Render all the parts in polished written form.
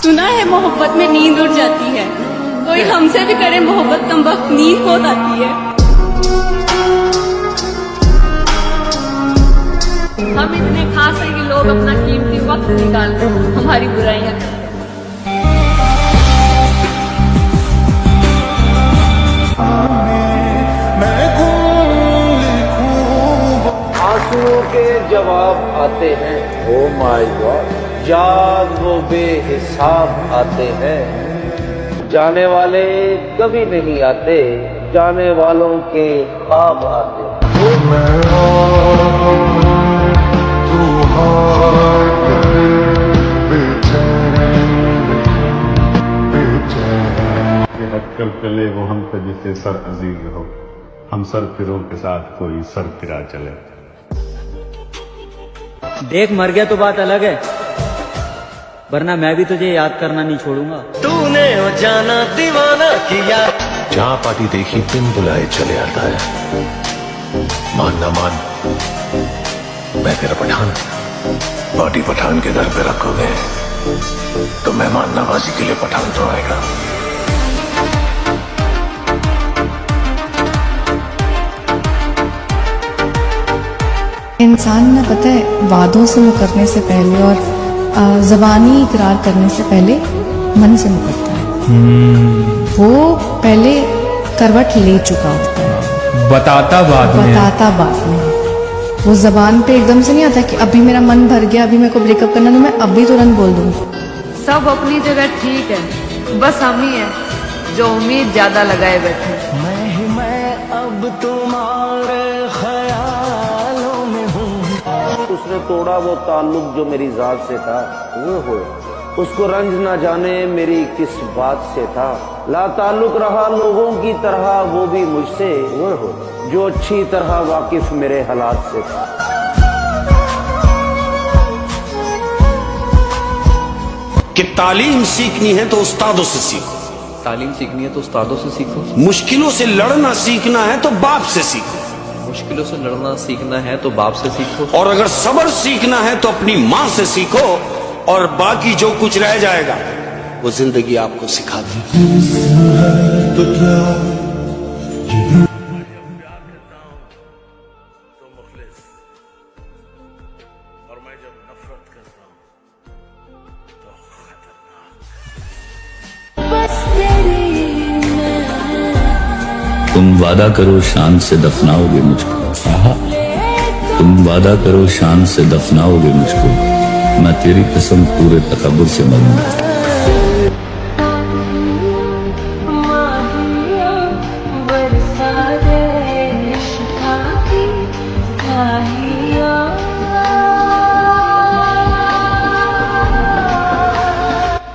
सुना है मोहब्बत में नींद उड़ जाती है, कोई हमसे भी करे मोहब्बत कम वक्त नींद बहुत आती है। हम इतने खास हैं कि लोग अपना कीमती वक्त निकाल कर हमारी बुराइयां करते हैं। आंसुओं के जवाब आते हैं, ओ माय गॉड, याद वो बेहिसाब आते हैं। जाने वाले कभी नहीं आते, जाने वालों के ख्वाब आते हैं। हटकर चले वो हम पे जिसे सर अजीज हो, हम सर फिरों के साथ कोई सर फिरा चले। देख मर गया तो बात अलग है, वरना मैं भी तुझे याद करना नहीं छोड़ूंगा। तूने वो जाना दीवाना किया, जहाँ पार्टी देखी बिन बुलाए चले आता है। मान ना मान, मैं तेरा पठान, पार्टी पठान के घर पे रखोगे तो मेहमान नवाजी के लिए पठान तो आएगा। इंसान ना पता है वादों से मुकरने से पहले और ज़बानी इकरार करने से पहले मन से मुकरता है। वो पहले करवट ले चुका होता है, बताता बाद में। वो ज़बान पे एकदम से नहीं आता कि अभी मेरा मन भर गया, अभी मेरे को ब्रेकअप करना, तो मैं अभी तुरंत बोल दूँ। सब अपनी जगह ठीक है, बस हम ही है जो उम्मीद ज्यादा लगाए बैठे। मैं अब तुम्हारे ख्यालों में हूँ। उसने तोड़ा वो ताल्लुक जो मेरी जात से था, वो हो उसको रंज ना जाने मेरी किस बात से था। ला ताल्लुक रहा लोगों की तरह वो भी मुझसे, वो हो जो अच्छी तरह वाकिफ मेरे हालात से था। कि तालीम सीखनी है तो उस्तादों से सीखो, तालीम सीखनी है तो उस्तादों से सीखो, मुश्किलों से लड़ना सीखना है तो बाप से सीखो, मुश्किलों से लड़ना सीखना है तो बाप से सीखो, और अगर सब्र सीखना है तो अपनी माँ से सीखो, और बाकी जो कुछ रह जाएगा वो जिंदगी आपको सिखा देगी। तुम वादा करो शान से दफनाओगे मुझको, तुम वादा करो शान से दफनाओगे मुझको, मैं तेरी कसम पूरे तकब्बुर से मरूंगा।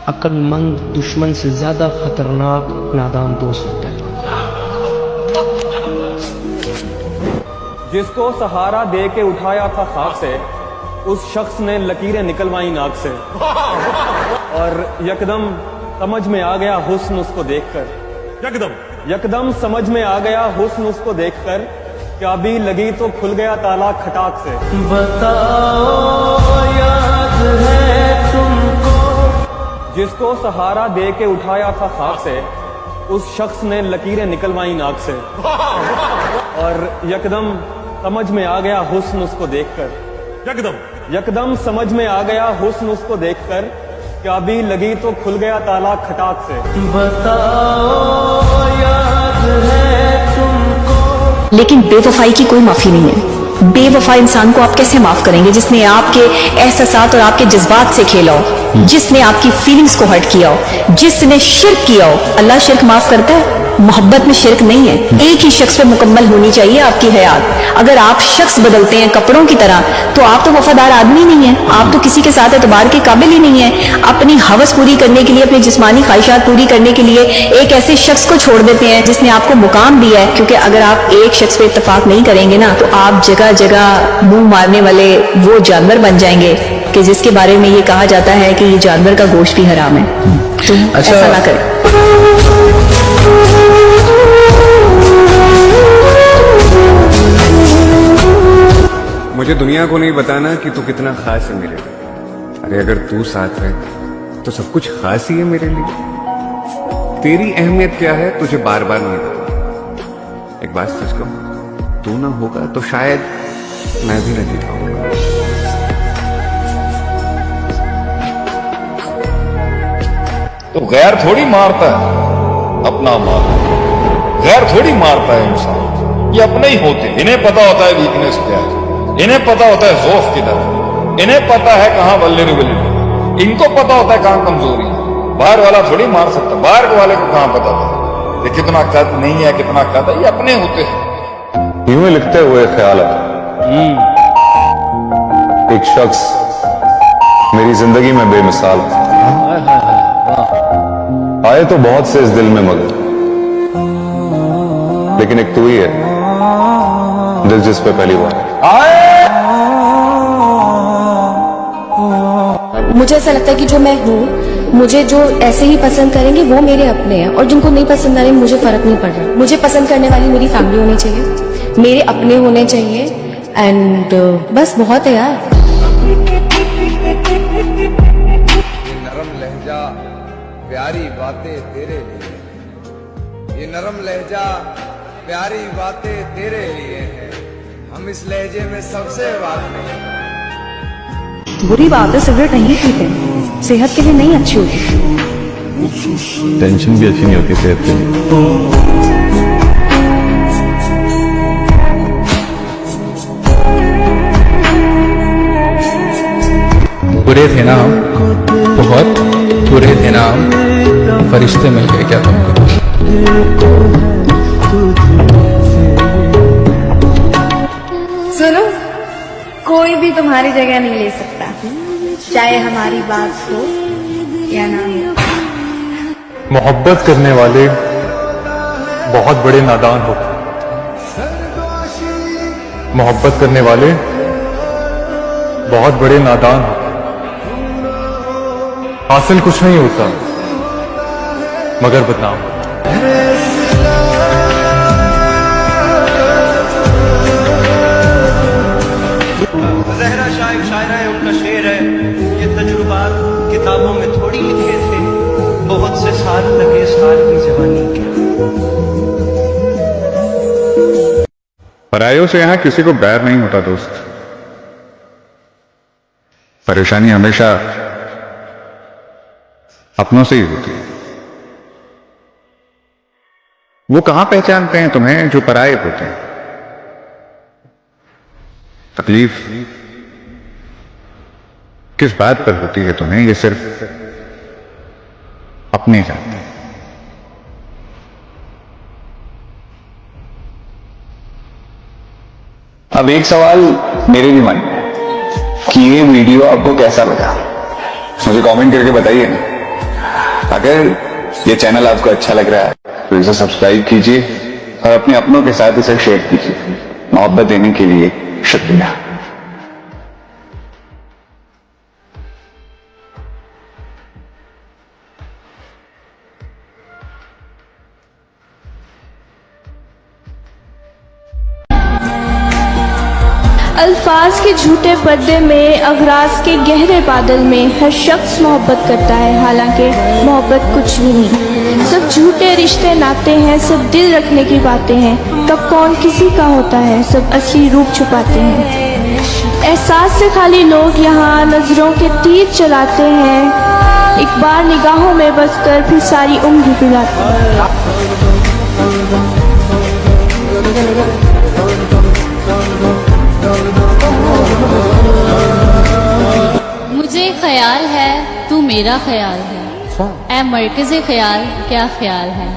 अक्लमंद दुश्मन से ज्यादा खतरनाक नादान दोस्त होता है। जिसको सहारा दे के उठाया था खाक से, उस शख्स ने लकीरें निकलवाई नाक से, और यकदम समझ में आ गया हुस्न उसको देखकर, यकदम समझ में आ गया हुस्न उसको देखकर, चाबी लगी तो खुल गया ताला खटाक से। बताओ याद है तुमको, जिसको सहारा दे के उठाया था खाक से, उस शख्स ने लकीरें निकलवाई नाक से, और यकदम समझ में आ गया हुस्न उसको देखकर, यकदम समझ में आ गया हुस्न उसको देखकर, चाबी लगी तो खुल गया ताला खटाक से। बताओ याद है तुमको। लेकिन बेवफाई की कोई माफी नहीं है। बेवफा इंसान को आप कैसे माफ करेंगे जिसने आपके एहसासात और आपके जज्बात से खेला हो, जिसने आपकी फीलिंग्स को हर्ट किया हो, जिसने शिर्क किया हो। अल्लाह शिर्क माफ करता है, मोहब्बत में शिर्क नहीं है। एक ही शख्स पे मुकम्मल होनी चाहिए आपकी हयात। अगर आप शख्स बदलते हैं कपड़ों की तरह, तो आप तो वफादार आदमी नहीं है, आप तो किसी के साथ एतबार के काबिल ही नहीं है। अपनी हवस पूरी करने के लिए, अपनी जिस्मानी ख्वाहिशात पूरी करने के लिए एक ऐसे शख्स को छोड़ देते हैं जिसने आपको मुकाम दिया है। क्योंकि अगर आप एक शख्स पे इत्तेफाक नहीं करेंगे ना, तो आप जगह जगह मुंह मारने वाले वो जानवर बन जाएंगे कि जिसके बारे में ये कहा जाता है कि ये जानवर का गोश्त भी हराम है। तो ऐसा ना करें। मुझे दुनिया को नहीं बताना कि तू कितना खास है मेरे लिए। अरे अगर तू साथ है तो सब कुछ खास ही है मेरे लिए। तेरी अहमियत क्या है तुझे बार बार नहीं पता। एक बात सच कहूं, तू ना होगा तो शायद मैं भी न जी पाऊंगा। तो गैर थोड़ी मारता है, अपना मारता है। गैर थोड़ी मारता है इंसान, ये अपने ही होते हैं। इन्हें पता होता है वीकनेस क्या है, इन्हें पता होता है ज़ौफ किधर है, इन्हें पता है कहां वल्नरेबिलिटी, इनको पता होता है कहां कमजोरी है। बाहर वाला थोड़ी मार सकता, बाहर वाले को कहां पता था ये कितना कद नहीं है, कितना कद है, ये अपने होते हैं। यूं लिखते हुए ख्याल है एक शख्स मेरी जिंदगी में बेमिसाल आए तो बहुत से इस दिल में, मगर लेकिन एक तू ही है दिल जिस पे पहली बार मुझे ऐसा लगता है कि जो मैं हूँ, मुझे जो ऐसे ही पसंद करेंगे वो मेरे अपने हैं, और जिनको नहीं पसंद आ रहे मुझे फर्क नहीं पड़ रहा। मुझे पसंद करने वाली मेरी फैमिली होनी चाहिए, मेरे अपने होने चाहिए, एंड बस बहुत है यार। ये नरम लहजा प्यारी बातें तेरे लिए, ये नरम लहजा प्यारी बातें तेरे लिए है। हम इस लहजे में सबसे वाकिफ हैं। बुरी बात है, सिगरेट नहीं पीते, सेहत के लिए नहीं अच्छी होती। टेंशन भी अच्छी नहीं होती सेहत के लिए। बुरे थे ना हम, बहुत बुरे थे ना हम, फरिश्ते मिल गए क्या तुमको। सुनो, कोई भी तुम्हारी जगह नहीं ले सकता, चाहे हमारी बात हो या ना हो। मोहब्बत करने वाले बहुत बड़े नादान होते, मोहब्बत करने वाले बहुत बड़े नादान होते। हासिल कुछ नहीं होता मगर बदनाम। ज़हरा शाह शायरा है, उनका शेर है, ये तजुर्बात किताबों में थोड़ी लिखे थे, बहुत से साल लगे साल की जवानी के। परायों से यहां किसी को बैर नहीं होता दोस्त। परेशानी हमेशा अपनों से ही होती है। वो कहां पहचानते हैं तुम्हें जो पराये होते हैं। तकलीफ किस बात पर होती है तुम्हें, ये सिर्फ अपने जानते हैं। अब एक सवाल मेरे भी मन में कि ये वीडियो आपको कैसा लगा, मुझे कमेंट करके बताइए ना। अगर ये चैनल आपको अच्छा लग रहा है तो इसे सब्सक्राइब कीजिए और अपने अपनों के साथ इसे शेयर कीजिए। मोहब्बत देने के लिए शुक्रिया। अल्फाज के झूठे पर्दे में, अगराज के गहरे बादल में हर शख्स मोहब्बत करता है, हालांकि मोहब्बत कुछ भी नहीं। सब झूठे रिश्ते नाते हैं, सब दिल रखने की बातें हैं, कब कौन किसी का होता है, सब असली रूप छुपाते हैं। एहसास से खाली लोग यहाँ नजरों के तीर चलाते हैं, एक बार निगाहों में बसकर फिर सारी उम्र गुजारते हैं। मुझे ख्याल है तू मेरा ख्याल है, ऐ मरकज़े ख्याल क्या ख्याल है।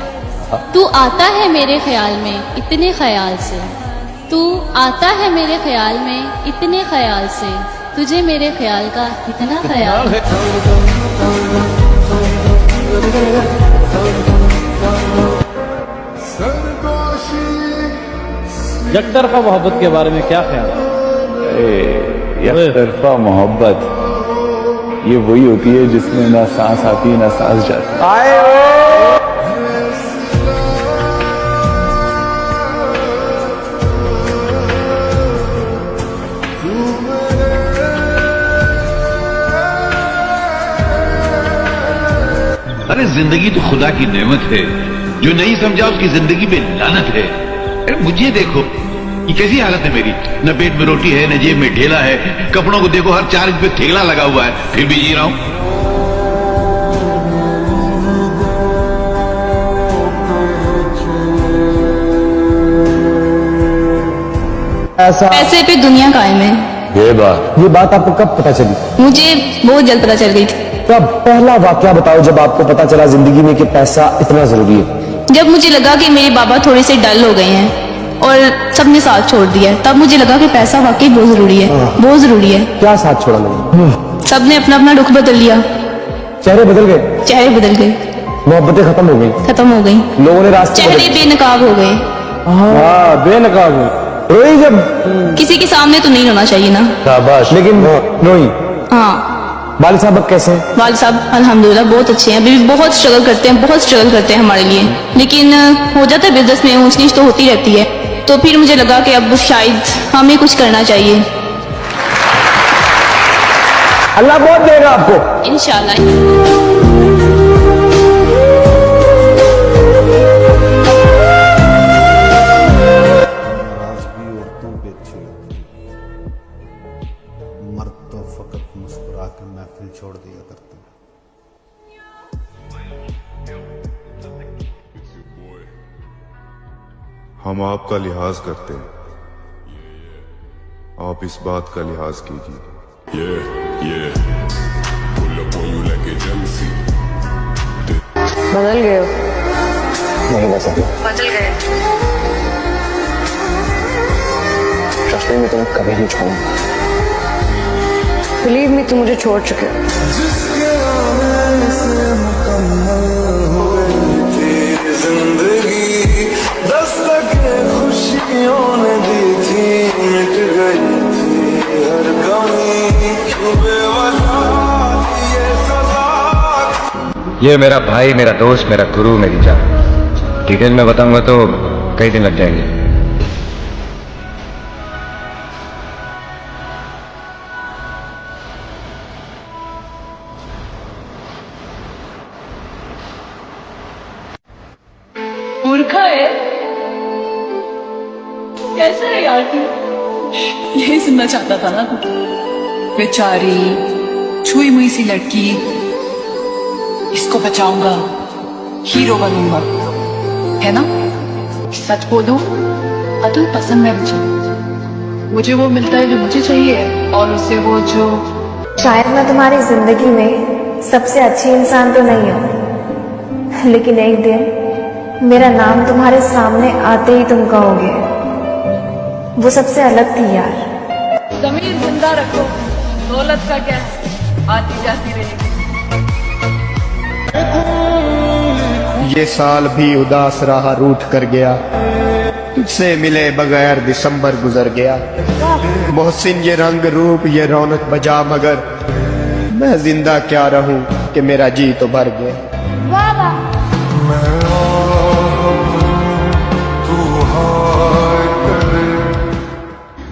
तू आता है मेरे ख्याल में इतने ख्याल से, तू आता है मेरे ख्याल में इतने ख्याल से, तुझे मेरे ख्याल का इतना ख्याल है। यकतरफा मोहब्बत के बारे में क्या ख्याल है? यकतरफा मोहब्बत ये वही होती है जिसमें ना सांस आती ना सांस जाती। अरे जिंदगी तो खुदा की नेमत है, जो नहीं समझा उसकी जिंदगी पे लानत है। अरे मुझे देखो, ये कैसी हालत है मेरी, न पेट में रोटी है, न जेब में ढेला है, कपड़ों को देखो हर 4 इंच पे थेगला लगा हुआ है, फिर भी जी रहा हूं। पैसे पे दुनिया कायम है। ये बात आपको कब पता चली? मुझे बहुत जल्द पता चल गई थी। कब? पहला वाकया बताओ जब आपको पता चला जिंदगी में कि पैसा इतना जरूरी है। जब मुझे लगा कि मेरे बाबा थोड़े से डल हो गए हैं और सबने साथ छोड़ दिया है, तब मुझे लगा कि पैसा वाकई बहुत जरूरी है, बहुत जरूरी है। क्या साथ छोड़ा लोगों? सबने अपना अपना रुख बदल लिया, चेहरे बदल गए, चेहरे बदल गए, मोहब्बतें खत्म हो गई, खत्म हो गई, लोगों ने रास्ते चेहरे बेनकाब हो गए। बेनकाब हो रोई जब किसी के सामने तो नहीं रोना चाहिए ना। शाबाश। लेकिन रोई। हाँ। वालिद साहब अब कैसे हैं? वालिद साहब अल्हम्दुलिल्लाह बहुत अच्छे हैं, अभी भी बहुत स्ट्रगल करते हैं, बहुत स्ट्रगल करते हैं हमारे लिए, लेकिन हो जाता है बिजनेस में ऊंच नीच तो होती रहती है। तो फिर मुझे लगा कि अब शायद हमें कुछ करना चाहिए। अल्लाह बहुत देगा आपको इंशाल्लाह। मर्द तो फकत मुस्कुरा के महफिल छोड़ दिया करते हैं। हम आपका लिहाज करते हैं, आप इस बात का लिहाज कीजिए। बदल गए हो? नहीं वैसा बदल गए। ट्रस्ट मी, मैं तुम्हें कभी नहीं छोड़ूंगा। बिलीव मी, तुम मुझे छोड़ चुके हो। जिंदगी दस्तक खुशियों ने दी थी, मिट गई थी हर कमी, बेवफा ये सजा। ये मेरा भाई, मेरा दोस्त, मेरा गुरु, मेरी जान। डिटेल में बताऊंगा तो कई दिन लग जाएंगे। मूर्खा है कैसा है यार तू? यही सुनना चाहता था ना तू। बेचारी छुई मुई सी लड़की, इसको बचाऊंगा, हीरो बनूंगा, है ना? सच बोलूं, अतुल पसंद है मुझे वो मिलता है जो मुझे चाहिए और उससे वो जो। शायद मैं तुम्हारी जिंदगी में सबसे अच्छी इंसान तो नहीं हूँ, लेकिन एक दिन मेरा नाम तुम्हारे सामने आते ही तुम कहोगे वो सबसे अलग थी यार। जमीन जिंदा रखो, दौलत का क्या है, आती जाती रहेगी। ये साल भी उदास रहा, रूठ कर गया, तुझसे मिले बगैर दिसंबर गुजर गया। मोहसिन ये रंग रूप ये रौनक बजा, मगर मैं जिंदा क्या रहूं कि मेरा जी तो भर गया।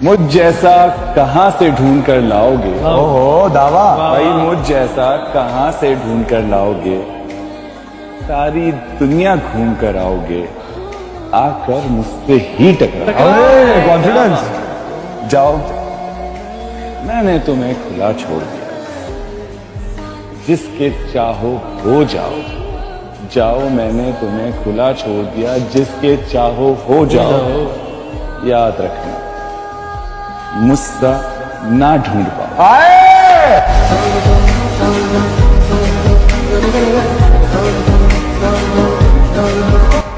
मुझ जैसा कहां से ढूंढ कर लाओगे? ओहो दावा भाई, मुझ जैसा कहां से ढूंढ कर लाओगे? सारी दुनिया घूम कर आओगे, आकर मुझसे ही टकराओगे। कॉन्फिडेंस। जाओ, मैंने तुम्हें खुला छोड़ दिया, जिसके चाहो हो जाओ। जाओ, मैंने तुम्हें खुला छोड़ दिया, जिसके चाहो हो जाओ। याद रखना, मुझसे ना ढूंढ पाओ।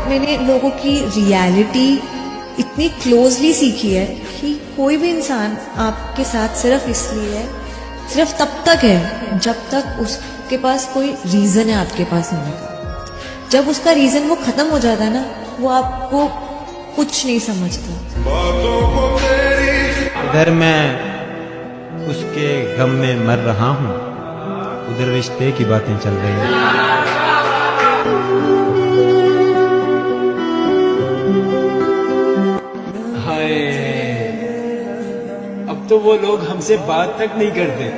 मैंने लोगों की रियलिटी इतनी क्लोजली सीखी है कि कोई भी इंसान आपके साथ सिर्फ इसलिए है, सिर्फ तब तक है जब तक उसके पास कोई रीजन है आपके पास होने का। जब उसका रीजन वो खत्म हो जाता है ना, वो आपको कुछ नहीं समझता। इधर मैं उसके गम में मर रहा हूँ, उधर रिश्ते की बातें चल रही हैं। हाय, अब तो वो लोग हमसे बात तक नहीं करते।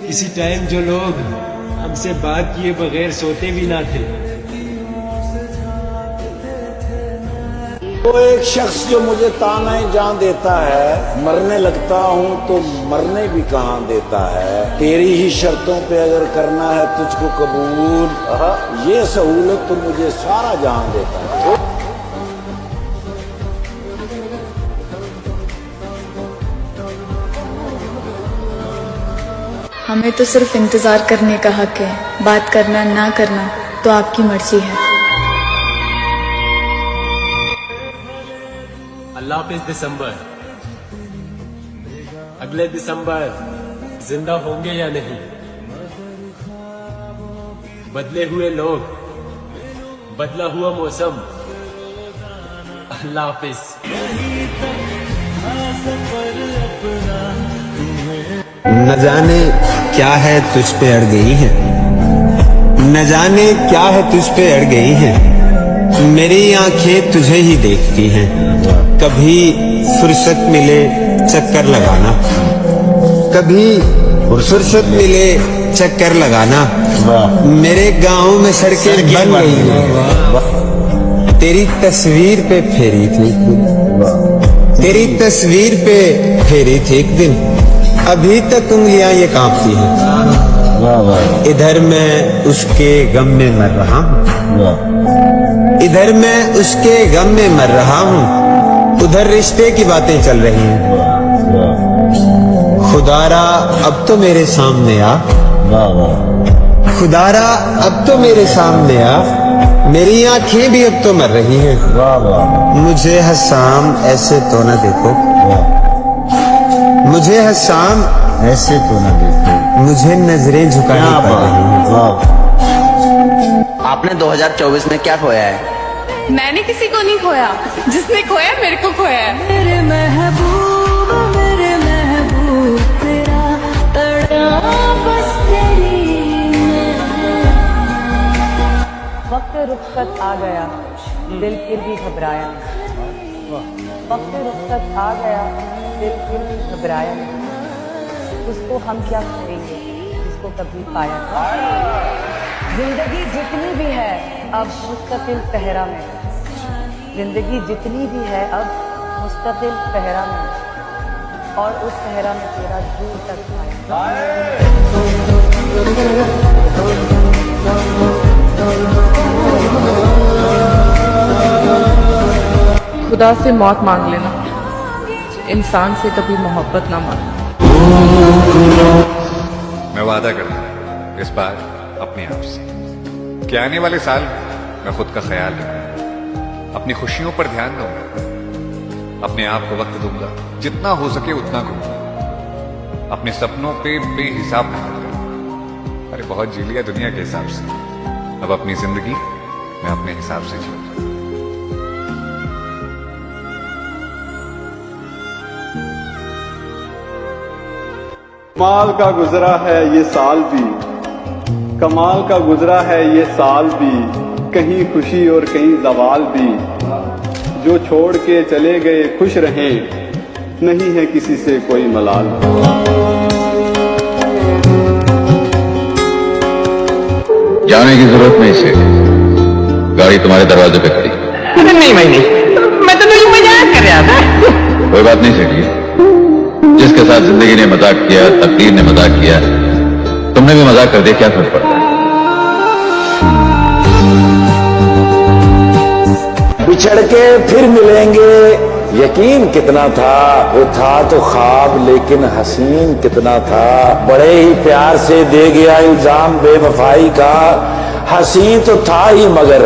किसी टाइम जो लोग हम उनसे बात किए बगैर सोते भी ना थे। वो एक शख्स जो मुझे ताने जान देता है, मरने लगता हूँ तो मरने भी कहाँ देता है। तेरी ही शर्तों पे अगर करना है तुझको कबूल, ये सहूलत तो मुझे सारा जान देता है। हमें तो सिर्फ इंतजार करने का हक है, बात करना ना करना तो आपकी मर्जी है। अल्लाह हाफिज दिसंबर। अगले दिसंबर जिंदा होंगे या नहीं, बदले हुए लोग, बदला हुआ मौसम। अल्लाह हाफिज। न जाने क्या है तुझ पे अड़ गई है, न जाने क्या है तुझ पे अड़ गई है, मेरी आंखें तुझे ही देखती हैं। कभी फुर्सत मिले चक्कर लगाना, कभी फुर्सत मिले चक्कर लगाना। मेरे गांव में सड़कें बन गई हैं, तेरी तस्वीर पे फेरी थी, तेरी तस्वीर पे फेरी थी एक दिन। अभी तक उंगलियां ये कांपती हैं। इधर मैं उसके गम में मर रहा हूँ, इधर मैं उसके गम में मर रहा हूँ, उधर रिश्ते की बातें चल रही हैं। खुदारा अब तो मेरे सामने आ, खुदारा अब तो मेरे सामने आ, मेरी आंखें भी अब तो मर रही हैं। मुझे हसाम ऐसे तो न देखो, मुझे हसाम ऐसे तो न देखो, मुझे नजरें झुकानी पड़ रही हैं। आपने 2024 में क्या खोया है? मैंने किसी को नहीं खोया, जिसने खोया मेरे को खोया है। मेरे महबूब तेरा तड़प बस तेरी में। वक्त रुखसत आ गया, दिल फिर भी घबराया। वक्त रुखसत आ गया, दिल फिर भी घबराया। उसको हम क्या करेंगे जिसको कभी पाया था। जिंदगी जितनी भी है अब मुस्तकिल पहरा में, जिंदगी जितनी भी है अब मुस्तकिल पहरा में, और उस पहरा में तेरा दूर तक खुदा से मौत मांग लेना, इंसान से कभी मोहब्बत ना मांगना। मैं वादा करता हूं इस बार अपने आप से कि आने वाले साल मैं खुद का ख्याल रखूंगा, अपनी खुशियों पर ध्यान दूंगा, अपने आप को वक्त दूंगा, जितना हो सके उतना घूमूंगा, अपने सपनों पे बेहिसाब मेहनत करूंगा। अरे बहुत जी लिया दुनिया के हिसाब से, अब अपनी जिंदगी मैं अपने हिसाब से जीऊंगा। कमाल का गुजरा है ये साल भी, कमाल का गुजरा है ये साल भी, कहीं खुशी और कहीं जवाल भी। जो छोड़ के चले गए खुश रहे, नहीं है किसी से कोई मलाल। जाने की जरूरत नहीं से, गाड़ी तुम्हारे दरवाजे पे खड़ी। नहीं मैं तो तुझे मजाक कर रहा था। कोई बात नहीं सेठी, जिसके साथ जिंदगी ने मजाक किया, तकदीर ने मजाक किया, तुमने भी मजाक कर दिया, क्या फर्क पड़ता है। बिछड़ के फिर मिलेंगे यकीन कितना था, वो था तो ख्वाब लेकिन हसीन कितना था। बड़े ही प्यार से दे गया इल्जाम बेवफाई का, हसीन तो था ही मगर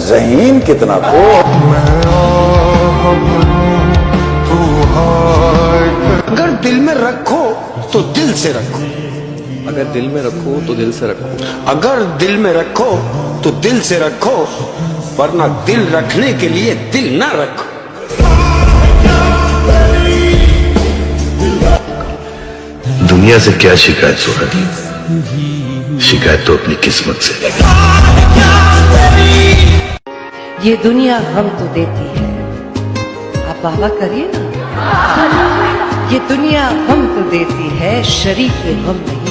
ज़हीन कितना था। अगर दिल में रखो तो दिल से रखो, अगर दिल में रखो तो दिल से रखो, अगर दिल में रखो तो दिल से रखो, वरना दिल रखने के लिए दिल ना रखो। दुनिया से क्या शिकायत सुहागी, शिकायत तो अपनी किस्मत से। ये दुनिया गम तो देती है, आप वाह करिए ना। ये दुनिया गम तो देती है, शरीक गम नहीं।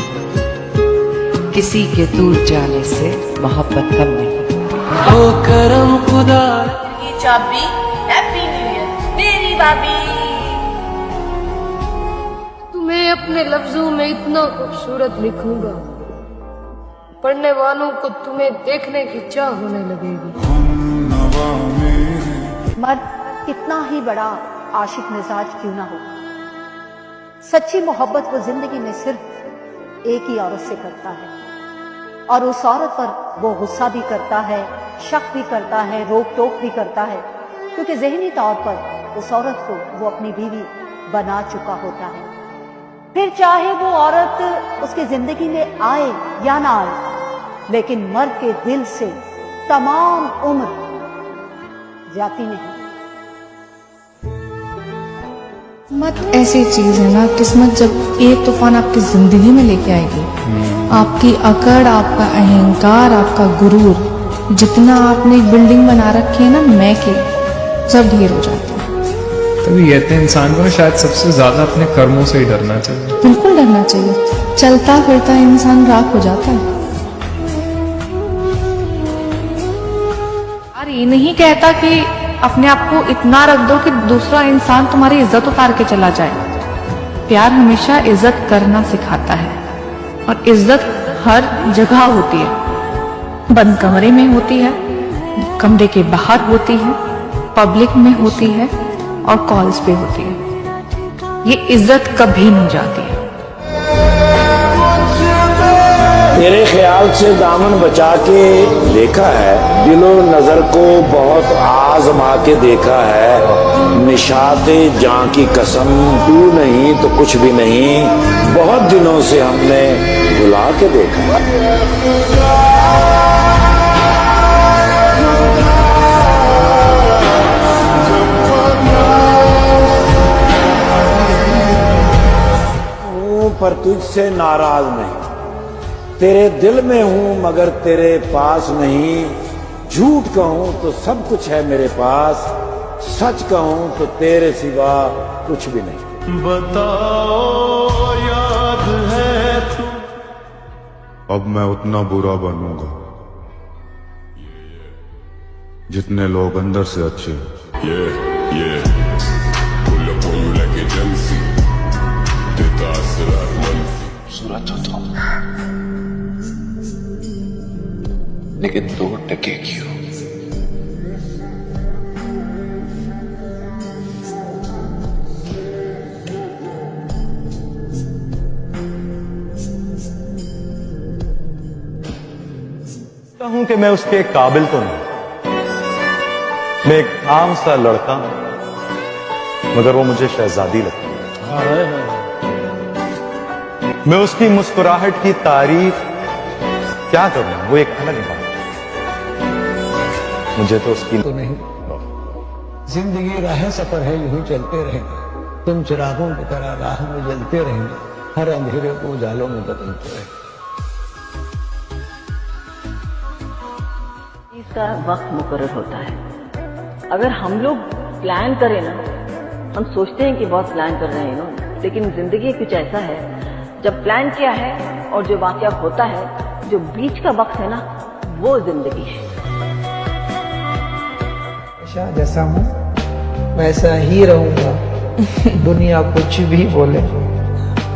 किसी के दूर जाने से मोहब्बत कम नहीं। ओ करम खुदा ये चाबी हैप्पी न्यू ईयर मेरी भाभी। तुम्हें अपने लफ्जों में इतना खूबसूरत लिखूंगा, पढ़ने वालों को तुम्हें देखने की चाह होने लगेगी। मर्द कितना ही बड़ा आशिक मिजाज क्यों ना हो, सच्ची मोहब्बत वो जिंदगी में सिर्फ एक ही औरत से करता है, और उस औरत पर वो गुस्सा भी करता है, शक भी करता है, रोक टोक भी करता है, क्योंकि ज़हनी तौर पर उस औरत को वो अपनी बीवी बना चुका होता है। फिर चाहे वो औरत उसकी जिंदगी में आए या ना आए, लेकिन मर्द के दिल से तमाम उम्र जाती नहीं। किस्मत ऐसी चीज है ना, किस्मत जब एक तूफान आपकी जिंदगी में लेके आएगी, आपकी अकड़, आपका अहंकार, आपका गुरूर, जितना आपने एक बिल्डिंग बना रखी है ना मैं के, सब ढेर हो जाता है। तभी कहते हैं इंसान को शायद सबसे ज्यादा अपने कर्मों से ही डरना चाहिए। बिल्कुल डरना चाहिए, चलता फिरता इंसान राख हो जाता है। और ये नहीं कहता कि अपने आप को इतना रख दो कि दूसरा इंसान तुम्हारी इज्जत उतार के चला जाए। प्यार हमेशा इज्जत करना सिखाता है, और इज्जत हर जगह होती है। बंद कमरे में होती है, कमरे के बाहर होती है, पब्लिक में होती है, और कॉल्स पे होती है। ये इज्जत कभी नहीं जाती है। तेरे ख्याल से दामन बचा के देखा है, दिलो नजर को बहुत आजमा के देखा है। निशाते जां की कसम, तू नहीं तो कुछ भी नहीं, बहुत दिनों से हमने भुला के देखा। पर तुझसे नाराज नहीं, तेरे दिल में हूं मगर तेरे पास नहीं। झूठ कहूं तो सब कुछ है मेरे पास, सच कहूं तो तेरे सिवा कुछ भी नहीं। बताओ याद है तू, अब मैं उतना बुरा बनूंगा जितने लोग अंदर से अच्छे सूरत हो तुम, लेकिन 2 टके क्यों? हूं कि मैं उसके काबिल तो नहीं, मैं एक आम सा लड़का हूं, मगर वो मुझे शहजादी लगती है। मैं उसकी मुस्कुराहट की तारीफ क्या करूं, वो एक अलग बात है। मुझे तो उसकी तो नहीं, जिंदगी राह सफर है, यूं ही चलते रहेंगे। तुम चिरागों की तरह राह में जलते रहेंगे, हर अंधेरे को उजालों में बदलते रहेंगे। इसका वक्त मुकर्रर होता है। अगर हम लोग प्लान करें ना, हम सोचते हैं कि बहुत प्लान कर रहे हैं ना, लेकिन जिंदगी कुछ ऐसा है, जब प्लान किया है और जो वाकया होता है, जो बीच का वक्त है ना, वो जिंदगी है। जैसा हूँ वैसा ही रहूंगा, दुनिया कुछ भी बोले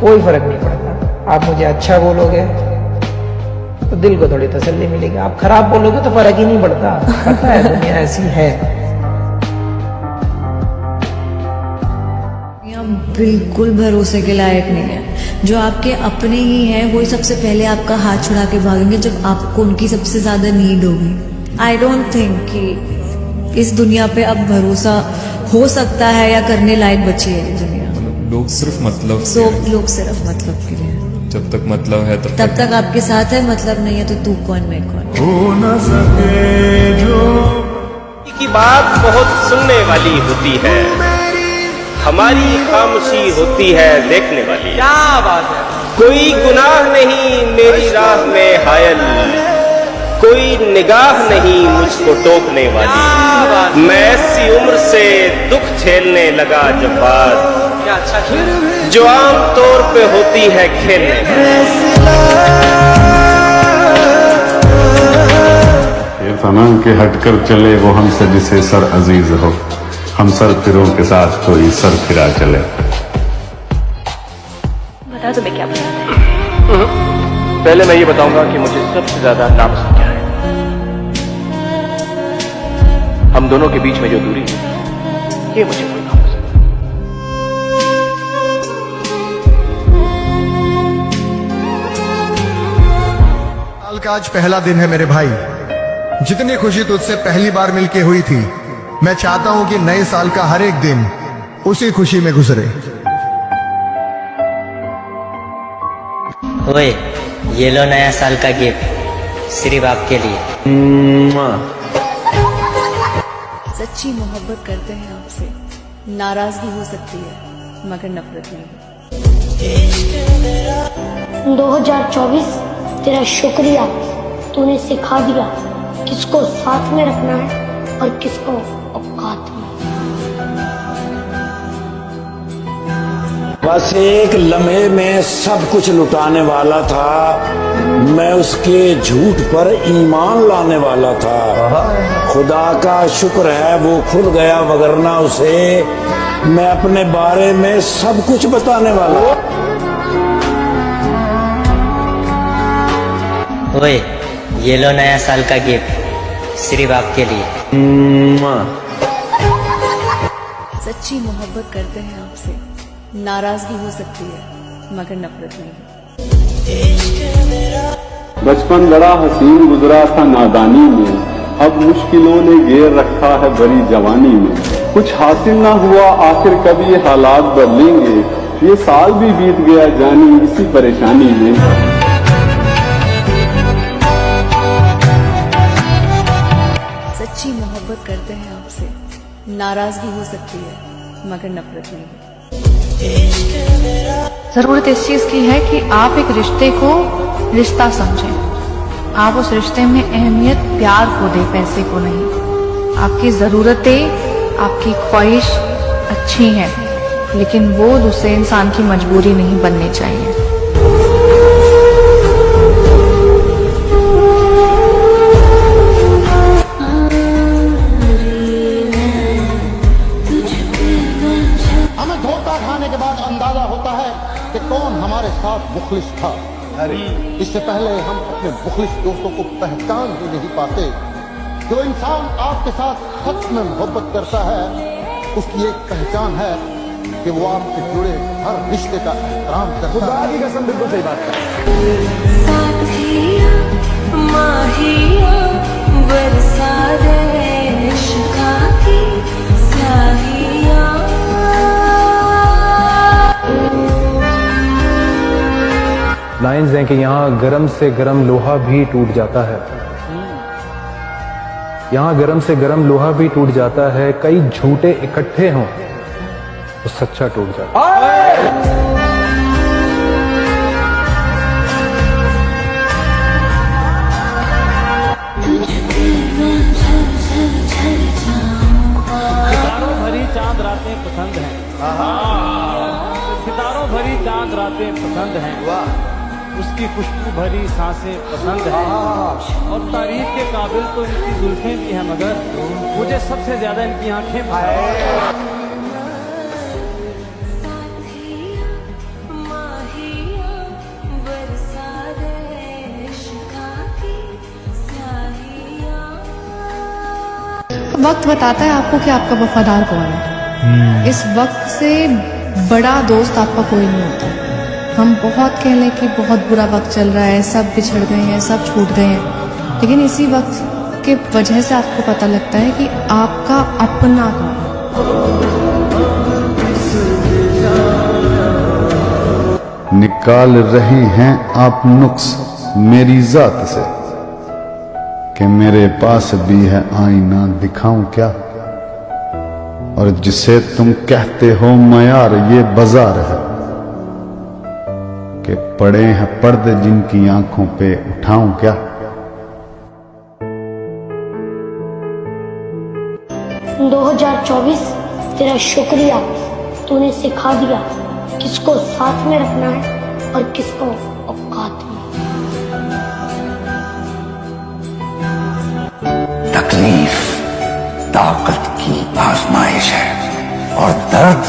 कोई फर्क नहीं पड़ता। आप मुझे अच्छा बोलोगे तो दिल को थोड़ी तसल्ली मिलेगी, आप खराब बोलोगे तो फर्क ही नहीं पड़ता। पता है दुनिया ऐसी है। बिल्कुल भरोसे के लायक नहीं है। जो आपके अपने ही हैं वही सबसे पहले आपका हाथ छुड़ा के भागेंगे जब आपको उनकी सबसे ज्यादा नीड होगी। आई डोंट थिंक कि इस दुनिया पे अब भरोसा हो सकता है या करने लायक बची है ये दुनिया। लोग सिर्फ मतलब लोग सिर्फ मतलब के लिए, जब तक मतलब है तब तक आपके साथ है, मतलब नहीं है तो तू कौन मैं कौन। हो न सके जो की बात बहुत सुनने वाली होती है, हमारी खामोशी होती है देखने वाली। क्या बात है। कोई गुनाह नहीं मेरी राह में हायल, कोई निगाह नहीं मुझको टोकने वाली। मैं ऐसी उम्र से दुख झेलने लगा जब बात, जो आम तौर पे होती है खेलने। था ना कि हटकर चले वो हमसे जिसे सर अजीज हो, हम सर फिरों के साथ कोई सर फिरा चले। बता दो मैं क्या बताऊं। पहले मैं ये बताऊंगा कि मुझे सबसे ज्यादा नापसंद क्या है। हम दोनों के बीच में जो दूरी है, ये मुझे कोई नापसंद है। साल का आज पहला दिन है मेरे भाई, जितनी खुशी तुझसे पहली बार मिलके हुई थी, मैं चाहता हूं कि नए साल का हर एक दिन उसी खुशी में गुजरे। ओए, ये लो नया साल का गिफ्ट, सिर्फ आपके लिए। सच्ची मोहब्बत करते हैं आपसे, नाराजगी हो सकती है मगर नफरत नहीं। 2024 तेरा शुक्रिया, तूने सिखा दिया किसको साथ में रखना है और किसको औकात में। बस एक लम्हे में सब कुछ लुटाने वाला था, मैं उसके झूठ पर ईमान लाने वाला था। खुदा का शुक्र है वो खुल गया, वगरना उसे मैं अपने बारे में सब कुछ बताने वाला। ओए, ये लो नया साल का गिफ्ट, सिर्फ आपके लिए। सच्ची मोहब्बत करते हैं आपसे, नाराजगी हो सकती है मगर नफरत नहीं। बचपन बड़ा हसीन गुजरा था नादानी में, अब मुश्किलों ने घेर रखा है बड़ी जवानी में। कुछ हासिल ना हुआ, आखिर कब ये हालात बदलेंगे, ये साल भी बीत गया जानी इसी परेशानी में। सच्ची मोहब्बत करते हैं आपसे, नाराजगी हो सकती है मगर नफरत नहीं। जरूरत इस चीज की है कि आप एक रिश्ते को रिश्ता समझें। आप उस रिश्ते में अहमियत प्यार को दें, पैसे को नहीं। आपकी जरूरतें, आपकी ख्वाहिश अच्छी हैं, लेकिन वो दूसरे इंसान की मजबूरी नहीं बननी चाहिए। हमें धोखा खाने के बाद अंदाजा होता है कि कौन हमारे साथ मुखलिस था। इससे पहले हम अपने मुखलिस दोस्तों को पहचान ही नहीं पाते। जो इंसान आपके साथ सच में मोहब्बत करता है, उसकी एक पहचान है कि वो आपसे जुड़े हर रिश्ते का एहतराम करता है। खुदा की कसम, बिल्कुल सही बात लाइन्स हैं कि यहाँ गरम से गरम लोहा भी टूट जाता है। यहाँ गरम से गरम लोहा भी टूट जाता है, कई झूठे इकट्ठे हों तो सच्चा टूट जाता है। सितारों भरी चांद रातें पसंद हैं। सितारों भरी चांद रातें पसंद हैं। उसकी खुशबू भरी सांसें पसंद हैं। और तारीफ के काबिल तो इनकी जुल्फें भी हैं, मगर मुझे सबसे ज्यादा इनकी आंखें पसंद हैं। वक्त बताता है आपको कि आपका वफादार कौन है। इस वक्त से बड़ा दोस्त आपका कोई नहीं होता। हम बहुत कह लें कि बहुत बुरा वक्त चल रहा है, सब बिछड़ गए हैं, सब छूट गए हैं, लेकिन इसी वक्त के वजह से आपको पता लगता है कि आपका अपना कौन है। निकाल रहे हैं आप नुक्स मेरी जात से, कि मेरे पास भी है आईना दिखाऊं क्या। और जिसे तुम कहते हो मयार ये बाजार है, कि पड़े हैं पर्दे जिनकी आंखों पे उठाऊं क्या। 2024 तेरा शुक्रिया, तूने सिखा दिया किसको साथ में रखना है और किसको औकात में। ताकत की आजमाइश है और दर्द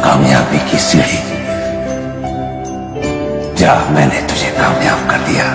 कामयाबी की सीढ़ी। जा, मैंने तुझे कामयाब कर दिया।